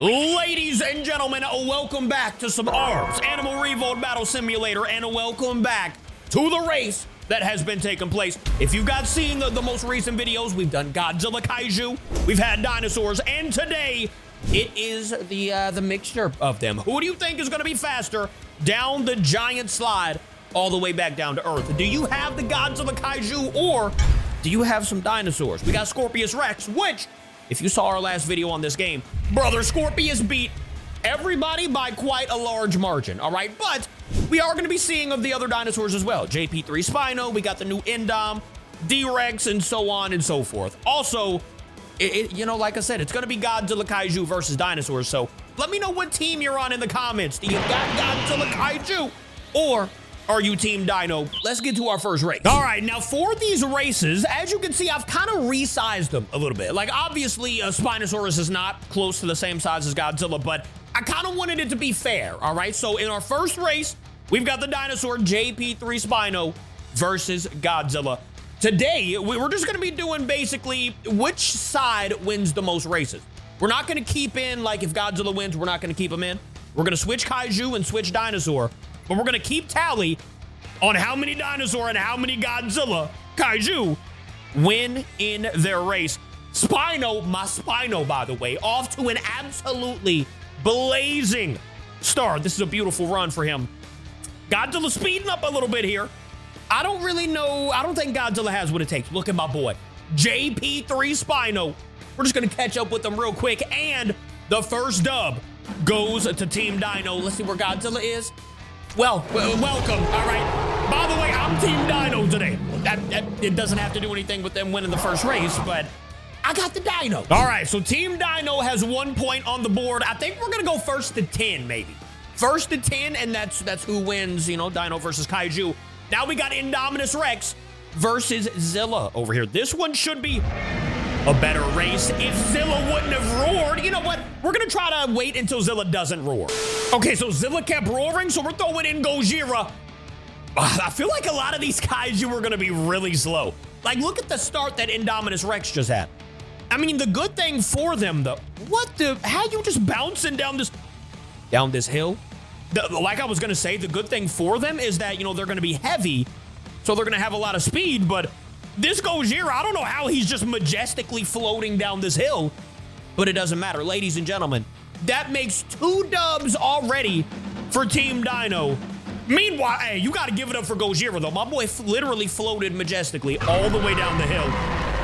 Ladies and gentlemen, welcome back to some ARBS, Animal Revolt Battle Simulator, and welcome back to the race that has been taking place. If you guys seen the most recent videos, we've done Godzilla Kaiju, we've had dinosaurs, and today it is the mixture of them. Who do you think is going to be faster down the giant slide all the way back down to Earth? Do you have the Godzilla Kaiju, or do you have some dinosaurs? We got Scorpius Rex, which, if you saw our last video on this game, brother Scorpius beat everybody by quite a large margin, all right? But we are going to be seeing of the other dinosaurs as well. JP3 Spino, we got the new Indom, D-Rex, and so on and so forth. Also, you know, like I said, it's going to be Godzilla Kaiju versus dinosaurs, so let me know what team you're on in the comments. Do you got Godzilla Kaiju, or are you Team Dino? Let's get to our first race. All right, now for these races, as you can see, I've kind of resized them a little bit. Like, obviously, Spinosaurus is not close to the same size as Godzilla, but I kind of wanted it to be fair, all right? So in our first race, we've got the dinosaur JP3 Spino versus Godzilla. Today, we're just gonna be doing basically which side wins the most races. We're not gonna keep in, like, if Godzilla wins, we're not gonna keep him in. We're gonna switch Kaiju and switch dinosaur. But we're gonna keep tally on how many dinosaur and how many Godzilla Kaiju win in their race. Spino, my Spino, by the way, off to an absolutely blazing start. This is a beautiful run for him. Godzilla speeding up a little bit here. I don't really know. I don't think Godzilla has what it takes. Look at my boy, JP3 Spino. We're just gonna catch up with them real quick. And the first dub goes to Team Dino. Let's see where Godzilla is. Well, welcome. All right. By the way, I'm Team Dino today. It doesn't have to do anything with them winning the first race, but I got the Dino. All right, so Team Dino has 1 point on the board. I think we're gonna go first to 10, maybe. First to 10, and that's who wins, you know, Dino versus Kaiju. Now we got Indominus Rex versus Zilla over here. This one should be a better race if Zilla wouldn't have roared. You know what? We're gonna try to wait until Zilla doesn't roar. Okay, so Zilla kept roaring, so we're throwing in Gojira. I feel like a lot of these Kaiju are gonna be really slow. Like, look at the start that Indominus Rex just had. I mean, the good thing for them, though, how you just bouncing down this hill? Like I was gonna say, the good thing for them is that, you know, they're gonna be heavy, so they're gonna have a lot of speed, but this Gojira, I don't know how he's just majestically floating down this hill, but it doesn't matter. Ladies and gentlemen, that makes 2 dubs already for Team Dino. Meanwhile, hey, you gotta give it up for Gojira, though. My boy literally floated majestically all the way down the hill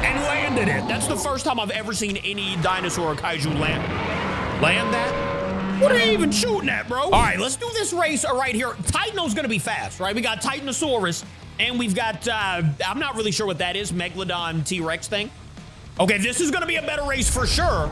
and landed it. That's the first time I've ever seen any dinosaur or Kaiju land that. What are they even shooting at, bro? All right, let's do this race right here. Titano's gonna be fast, right? We got Titanosaurus, and we've got, I'm not really sure what that is, Megalodon T-Rex thing. Okay, this is gonna be a better race for sure.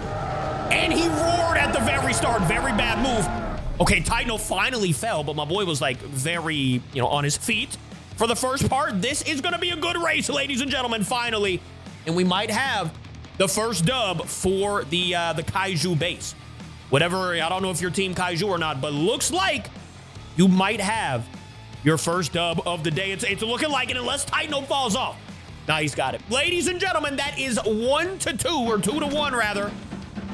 And he roared at the very start, very bad move. Okay, Titano finally fell, but my boy was like very, you know, on his feet for the first part. This is gonna be a good race, ladies and gentlemen, finally. And we might have the first dub for the Kaiju base. Whatever, I don't know if you're Team Kaiju or not, but looks like you might have your first dub of the day. It's looking like it, unless Titano falls off. Now he's got it. Ladies and gentlemen, that is 1-2, or 2-1 rather.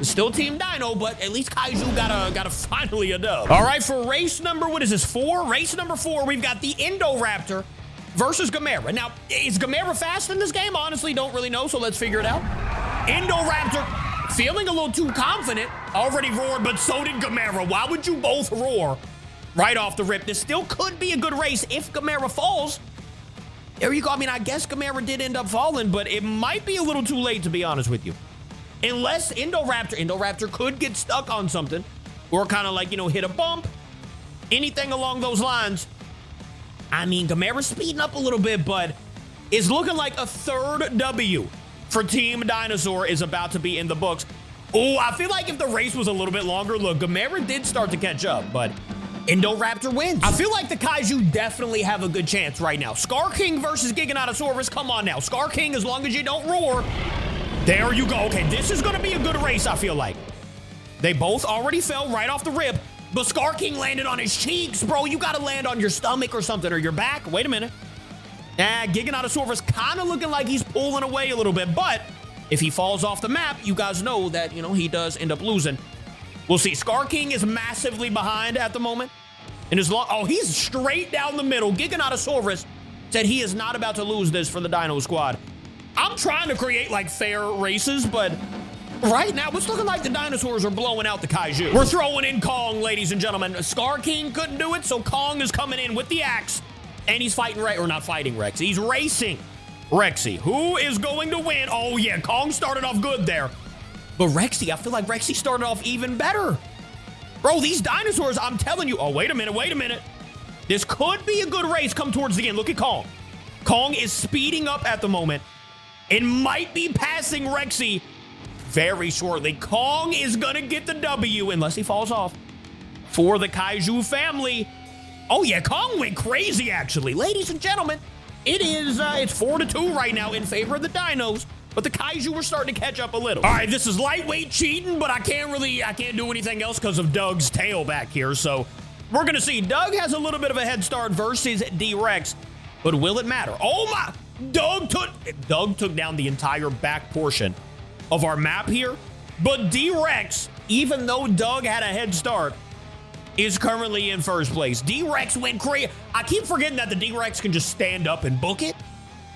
It's still Team Dino, but at least Kaiju got a finally a dub. All right, for race number, what is this, 4? Race number 4, we've got the Indoraptor versus Gamera. Now, is Gamera fast in this game? Honestly, don't really know, so let's figure it out. Indoraptor feeling a little too confident, already roared, but so did Gamera. Why would you both roar right off the rip? This still could be a good race if Gamera falls. There you go. I mean, I guess Gamera did end up falling, but it might be a little too late, to be honest with you. Unless Indoraptor could get stuck on something, or kind of like, you know, hit a bump, anything along those lines. I mean, Gamera's speeding up a little bit, but it's looking like a third W for Team Dinosaur is about to be in the books. Oh, I feel like if the race was a little bit longer, look, Gamera did start to catch up, but Indoraptor wins. I feel like the Kaiju definitely have a good chance right now. Scar King versus Giganotosaurus. Come on now. Scar King, as long as you don't roar. There you go. Okay, this is going to be a good race, I feel like. They both already fell right off the rip, but Scar King landed on his cheeks, bro. You got to land on your stomach or something, or your back. Wait a minute. Giganotosaurus kind of looking like he's pulling away a little bit, but if he falls off the map, you guys know that, you know, he does end up losing. We'll see. Scar King is massively behind at the moment. And as long, oh, he's straight down the middle. Giganotosaurus said he is not about to lose this for the Dino Squad. I'm trying to create like fair races, but right now it's looking like the dinosaurs are blowing out the Kaiju. We're throwing in Kong, ladies and gentlemen. Scar King couldn't do it, so Kong is coming in with the axe. And he's fighting, or not fighting Rex. He's racing Rexy. Who is going to win? Oh yeah, Kong started off good there. But Rexy, I feel like Rexy started off even better. Bro, these dinosaurs, I'm telling you. Oh, wait a minute. This could be a good race come towards the end. Look at Kong. Kong is speeding up at the moment and might be passing Rexy very shortly. Kong is gonna get the W unless he falls off for the Kaiju family. Oh yeah, Kong went crazy actually. Ladies and gentlemen, it's 4-2 right now in favor of the dinos. But the Kaiju were starting to catch up a little. All right, this is lightweight cheating, but I can't do anything else because of Doug's tail back here. So we're going to see. Doug has a little bit of a head start versus D-Rex, but will it matter? Oh my, Doug took down the entire back portion of our map here. But D-Rex, even though Doug had a head start, is currently in first place. D-Rex went crazy. I keep forgetting that the D-Rex can just stand up and book it.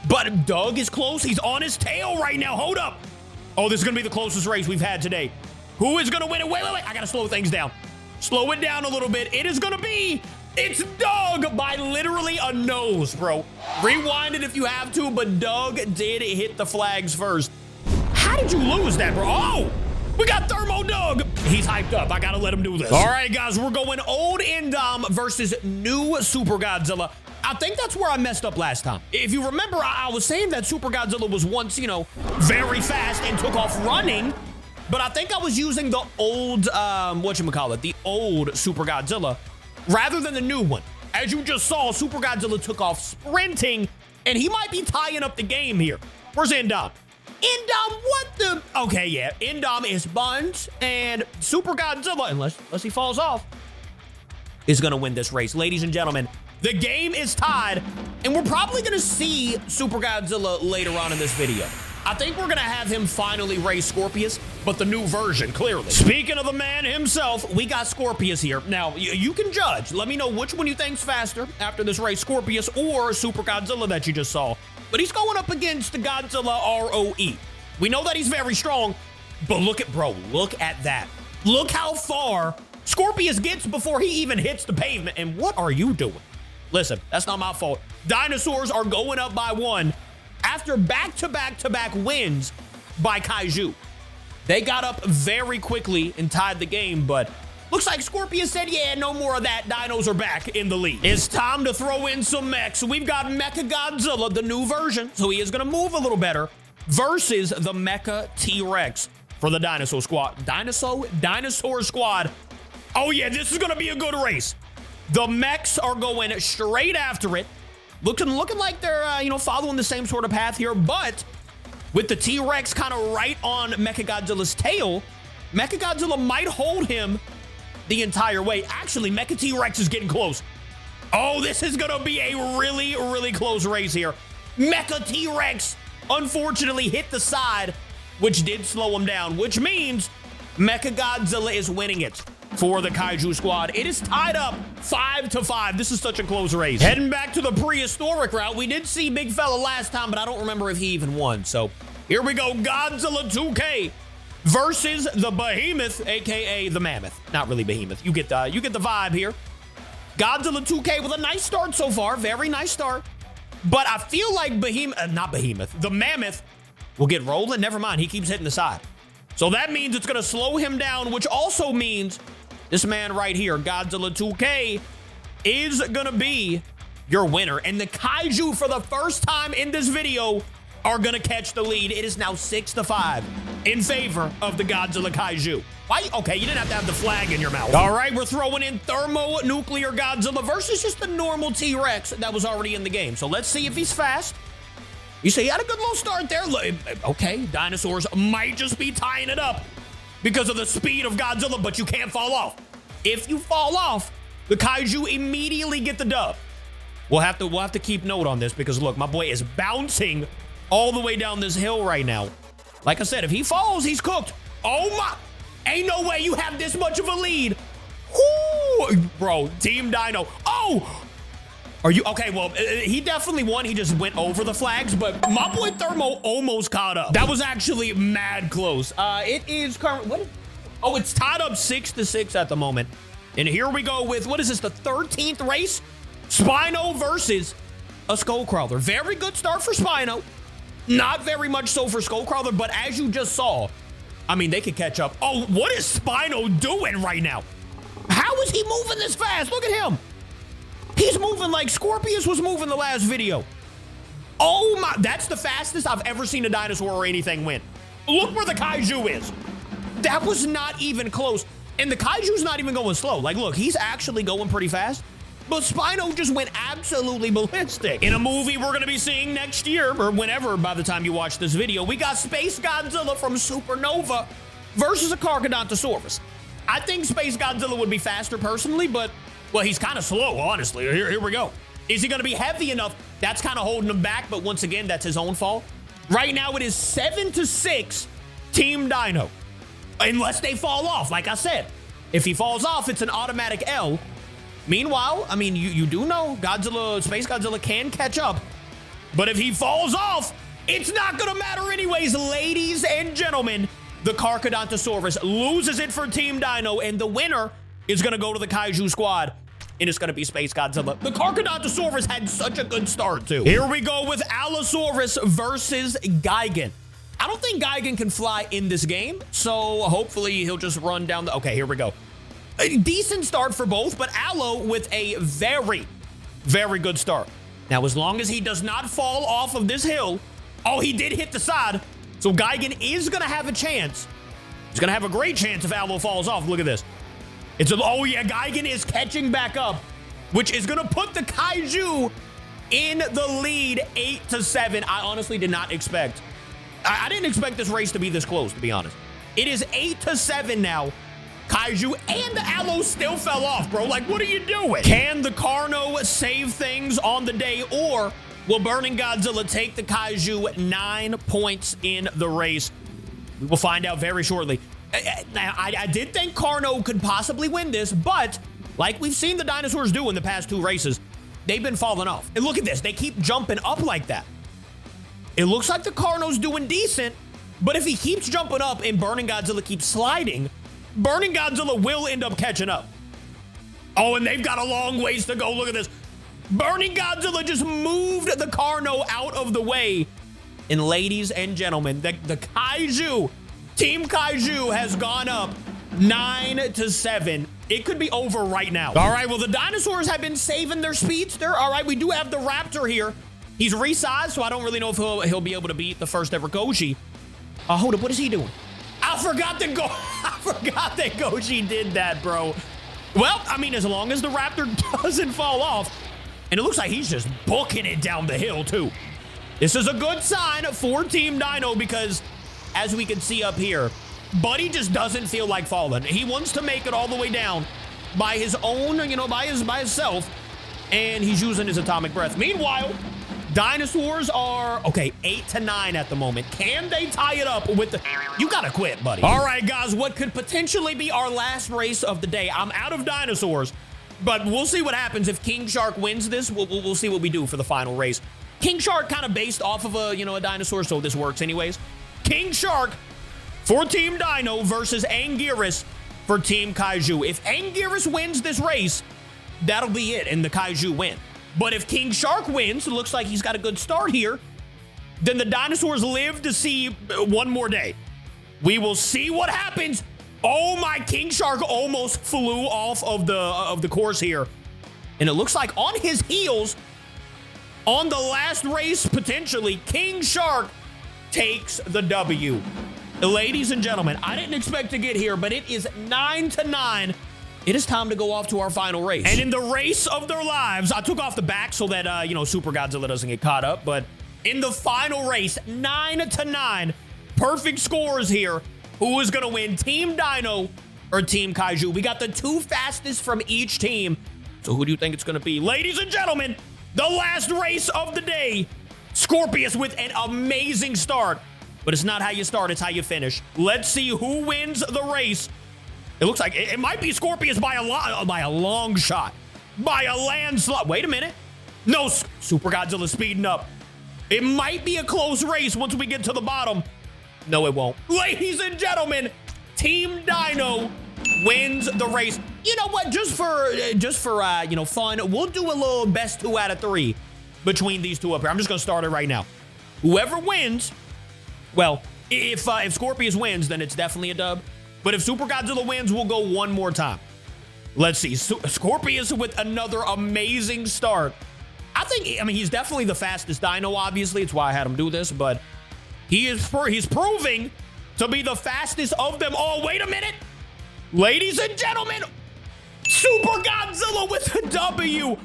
But Doug is close. He's on his tail right now. Hold up. Oh, this is going to be the closest race we've had today. Who is going to win it? Wait. I got to slow things down. Slow it down a little bit. It is going to be, it's Doug by literally a nose, bro. Rewind it if you have to, but Doug did hit the flags first. How did you lose that, bro? Oh, we got Thermo Doug. He's hyped up. I got to let him do this. All right, guys, we're going old Indom versus new Super Godzilla. I think that's where I messed up last time. If you remember, I was saying that Super Godzilla was once, very fast and took off running, but I think I was using the old, the old Super Godzilla rather than the new one. As you just saw, Super Godzilla took off sprinting, and he might be tying up the game here. Where's Indom? Indom, what the? Okay, yeah, Indom is buns, and Super Godzilla, unless he falls off, is gonna win this race. Ladies and gentlemen, the game is tied, and we're probably going to see Super Godzilla later on in this video. I think we're going to have him finally race Scorpius, but the new version, clearly. Speaking of the man himself, we got Scorpius here. Now, you can judge. Let me know which one you think's faster after this race, Scorpius or Super Godzilla that you just saw. But he's going up against the Godzilla ROE. We know that he's very strong, but look at that. Look how far Scorpius gets before he even hits the pavement. And what are you doing? Listen, that's not my fault. Dinosaurs are going up by 1 after back-to-back wins by Kaiju. They got up very quickly and tied the game, but looks like Scorpius said, yeah, no more of that. Dinos are back in the lead. It's time to throw in some mechs. We've got Mecha Godzilla, the new version, so he is going to move a little better, versus the Mecha T-Rex for the Dinosaur Squad. Dinosaur Squad. Oh, yeah, this is going to be a good race. The mechs are going straight after it. Looking like they're, following the same sort of path here. But with the T-Rex kind of right on Mechagodzilla's tail, Mechagodzilla might hold him the entire way. Actually, Mecha T-Rex is getting close. Oh, this is going to be a really, really close race here. Mecha T-Rex, unfortunately, hit the side, which did slow him down, which means Mechagodzilla is winning it for the Kaiju Squad. It is tied up 5-5. This is such a close race. Heading back to the prehistoric route, we did see Big Fella last time, but I don't remember if he even won. So here we go. Godzilla 2K versus the Behemoth, aka the Mammoth. Not really Behemoth. You get the vibe here. Godzilla 2K with a nice start so far. Very nice start. But I feel like the Mammoth will get rolling. Never mind. He keeps hitting the side. So that means it's going to slow him down, which also means this man right here, Godzilla 2K, is going to be your winner. And the Kaiju, for the first time in this video, are going to catch the lead. It is now 6-5 in favor of the Godzilla Kaiju. Why? Okay, you didn't have to have the flag in your mouth. All right, we're throwing in thermonuclear Godzilla versus just the normal T-Rex that was already in the game. So let's see if he's fast. You say he had a good little start there. Okay, dinosaurs might just be tying it up because of the speed of Godzilla, but you can't fall off. If you fall off, the Kaiju immediately get the dub. We'll have to keep note on this because look, my boy is bouncing all the way down this hill right now. Like I said, if he falls, he's cooked. Oh my! Ain't no way you have this much of a lead. Ooh, bro, Team Dino. Oh! Are you okay? Well, he definitely won. He just went over the flags, but my boy Thermo almost caught up. That was actually mad close. It is current. Oh, it's tied up 6-6 at the moment. And here we go with, what is this, the 13th race? Spino versus a Skullcrawler. Very good start for Spino. Not very much so for Skullcrawler, but as you just saw, I mean, they could catch up. Oh, what is Spino doing right now? How is he moving this fast? Look at him. He's moving like Scorpius was moving the last video. Oh my, that's the fastest I've ever seen a dinosaur or anything win. Look where the Kaiju is. That was not even close. And the Kaiju's not even going slow. Like, look, he's actually going pretty fast. But Spino just went absolutely ballistic. In a movie we're gonna be seeing next year, or whenever by the time you watch this video, we got Space Godzilla from Supernova versus a Carchodontosaurus. I think Space Godzilla would be faster personally, but, well, he's kind of slow, honestly. Here we go. Is he gonna be heavy enough? That's kind of holding him back, but once again, that's his own fault. Right now, it is 7-6 Team Dino. Unless they fall off, like I said. If he falls off, it's an automatic L. Meanwhile, I mean, you do know Space Godzilla can catch up. But if he falls off, it's not gonna matter anyways, ladies and gentlemen. The Carchodontosaurus loses it for Team Dino, and the winner is gonna go to the Kaiju squad, and it's gonna be Space Godzilla. The Carchodontosaurus had such a good start, too. Here we go with Allosaurus versus Gigan. I don't think Gigan can fly in this game, so hopefully he'll just run down the... Okay, here we go. A decent start for both, but Allo with a very, very good start. Now, as long as he does not fall off of this hill... Oh, he did hit the side. So Gigan is going to have a chance. He's going to have a great chance if Allo falls off. Look at this. Oh, yeah, Gigan is catching back up, which is going to put the Kaiju in the lead 8-7. I honestly did not expect... I didn't expect this race to be this close, to be honest. It is 8-7 now. Kaiju and the Allo still fell off, bro. Like, what are you doing? Can the Carno save things on the day, or will Burning Godzilla take the Kaiju 9 points in the race? We will find out very shortly. Now, I did think Carno could possibly win this, but like we've seen the dinosaurs do in the past 2 races, they've been falling off. And look at this. They keep jumping up like that. It looks like the Carno's doing decent, but if he keeps jumping up and Burning Godzilla keeps sliding, Burning Godzilla will end up catching up. Oh, and they've got a long ways to go. Look at this. Burning Godzilla just moved the Carno out of the way. And ladies and gentlemen, the Kaiju, Team Kaiju has gone up 9-7. It could be over right now. All right, well, the dinosaurs have been saving their speedster. All right, we do have the Raptor here. He's resized, so I don't really know if he'll be able to beat the first ever Goji. Hold up, what is he doing? I forgot that Goji did that, bro. Well, I mean, as long as the Raptor doesn't fall off, and it looks like he's just booking it down the hill, too. This is a good sign for Team Dino because, as we can see up here, Buddy just doesn't feel like falling. He wants to make it all the way down by his own, by himself, and he's using his atomic breath. Meanwhile, dinosaurs are, okay, 8-9 at the moment. Can they tie it up with the... You gotta quit, buddy. All right, guys, what could potentially be our last race of the day. I'm out of dinosaurs, but we'll see what happens. If King Shark wins this, we'll see what we do for the final race. King Shark kind of based off of a dinosaur, so this works anyways. King Shark for Team Dino versus Anguirus for Team Kaiju. If Anguirus wins this race, that'll be it, and the Kaiju win. But if King Shark wins, it looks like he's got a good start here, then the dinosaurs live to see one more day. We will see what happens. Oh my, King Shark almost flew off of the course here. And it looks like on his heels, on the last race, potentially, King Shark takes the W. Ladies and gentlemen, I didn't expect to get here, but it is 9-9. It is time to go off to our final race. And in the race of their lives, I took off the back so that, Super Godzilla doesn't get caught up. But in the final race, 9-9, perfect scores here. Who is going to win, Team Dino or Team Kaiju? We got the 2 fastest from each team. So who do you think it's going to be? Ladies and gentlemen, the last race of the day. Scorpius with an amazing start. But it's not how you start, it's how you finish. Let's see who wins the race. It looks like it might be Scorpius by a long shot. By a landslide. Wait a minute. No, Super Godzilla speeding up. It might be a close race once we get to the bottom. No, it won't. Ladies and gentlemen, Team Dino wins the race. You know what? Just for you know, fun, we'll do a little best 2 out of 3 between these two up here. I'm just gonna start it right now. Whoever wins, well, if Scorpius wins, then it's definitely a dub. But if Super Godzilla wins, we'll go one more time. Let's see. Scorpius with another amazing start. I mean, he's definitely the fastest dino, obviously. It's why I had him do this, but he's proving to be the fastest of them all. Wait a minute. Ladies and gentlemen, Super Godzilla with a W.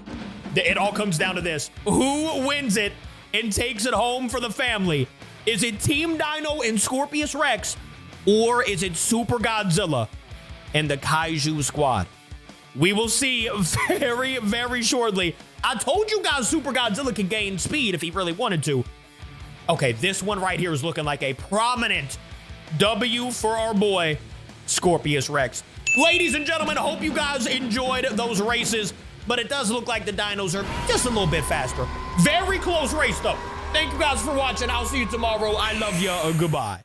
It all comes down to this. Who wins it and takes it home for the family? Is it Team Dino and Scorpius Rex, or is it Super Godzilla and the Kaiju Squad? We will see very, very shortly. I told you guys Super Godzilla can gain speed if he really wanted to. Okay, this one right here is looking like a prominent W for our boy, Scorpius Rex. Ladies and gentlemen, I hope you guys enjoyed those races, but it does look like the dinos are just a little bit faster. Very close race, though. Thank you guys for watching. I'll see you tomorrow. I love you. Goodbye.